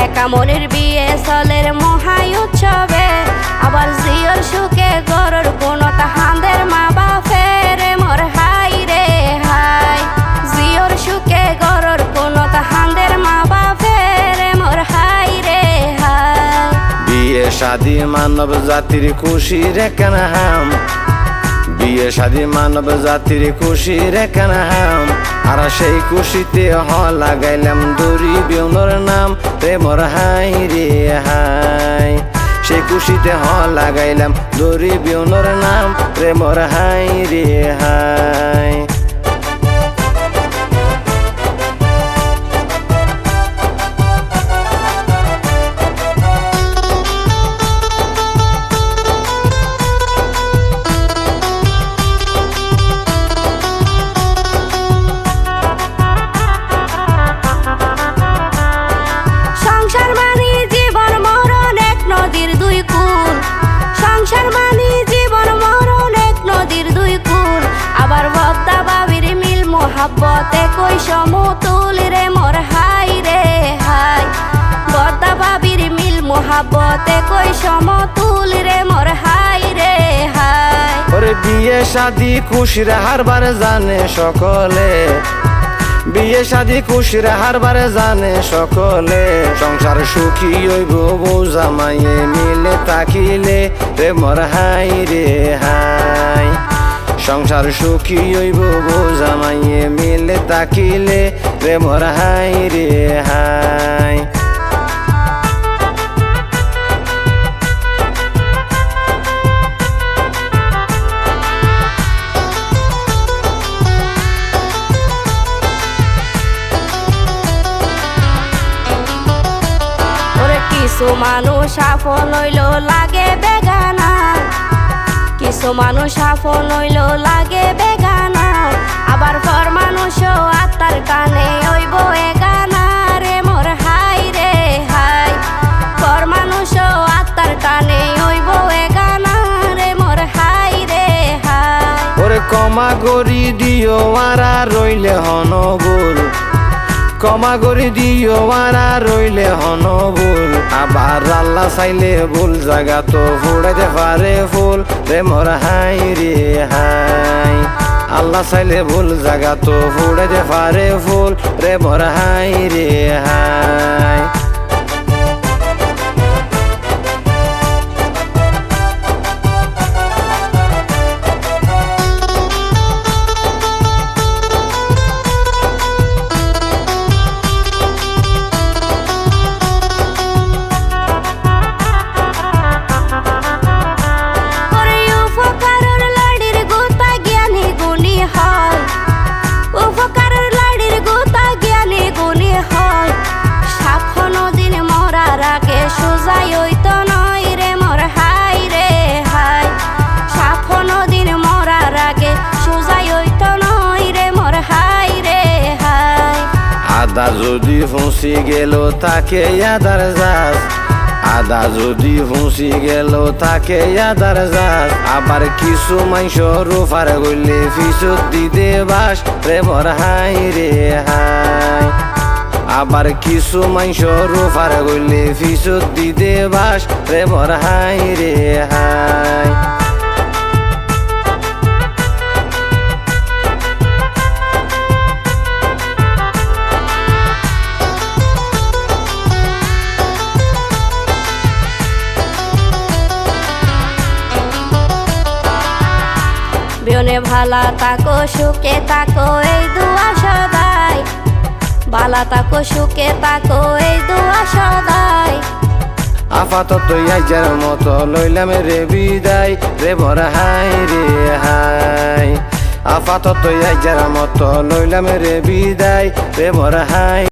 একা মনের বিয়ে চলের মহাই উৎসবে, আবার জিওর সুখে গরুর কোনো তাহাদের মা বাপের মোর হাই রে হাই। জিওর সুখে গরুর কোনো তাহাদের মা বাপের মোর হাই রে হাই। বিয়ে শাদী মানব জাতির খুশির কানাহাম, বিয়ে শাদী মানব জাতির খুশির কানাহাম। আর সেই খুশিতে লাগাইলাম দড়ি বিউনর নাম রে মোর হাই রে হাই। সেই খুশিতে লাগাইলাম দড়ি বিউনর নাম রে মোর হাই রে হাই। মহাব্বতে কই সমতুল রে মোর হাই রে হাই। বর্দা বাবির মিল মহাব্বতে কই সমতুল রে মোর হাই রে হাই। ওরে বিয়ে শাদী খুশির হারবার জানে সকলে, বিয়ে শাদী খুশির হারবার জানে সকলে। সংসার সুখী হইব বউ জামাইয়ে মিলে তাকিলে রে মোর হাই রে হাই। সংসার সুখী হইব বউ জামাইয়ে মিলে তাকিলে রে মোর হাই রে হাই। কিছু মানুষ আপন হইল লাগে বেগানা, কিছু মানুষ আপন হইল লাগে বেগানা। আবার পর মানুষ আত্মার কানে হইব এগানা রে মোর হাই রে হাই। পর মানুষ আত্মার কানে হইব এগানা রে মোর হাই রে হাই। ওরে ক্ষমা করি দিও মারা রইলে হনবুল, ক্ষমা করে দিও মারা রইলে হনবুল। আবার আল্লাহ চাইলে ভুল জায়গা তো ফুড়াইতে পারে ফুল রে মোর হাই রে হাই। আল্লাহ চাইলে ভুল জায়গা তো ফুড়াইতে পারে ফুল রে মোর হাই রে হাই। আদা যদি ফুঁসি গেল তাকে আদার যাস, আদা যদি ফুঁসি গেল তাকে আদার যাস। আবার কিছু মাংস রুফার গইলে ফিসত দিতে বাস রে মোর হাই রে হাই। আবার কিছু মাংস রুফার গইলে ফিসত দিতে বাস রে মোর হাই রে হাই। বিয়নে ভালা তাকো সুখে তাকো এই দুয়া সদাই, ভালা তাকো সুখে তাকো এই দুয়া সদাই। আপাতত আইজার মতো লইলাম রে বিদায় রে মোর হাই রে হাই। আপাতত আইজার মতো লইলাম রে বিদায় রে মোর হাই।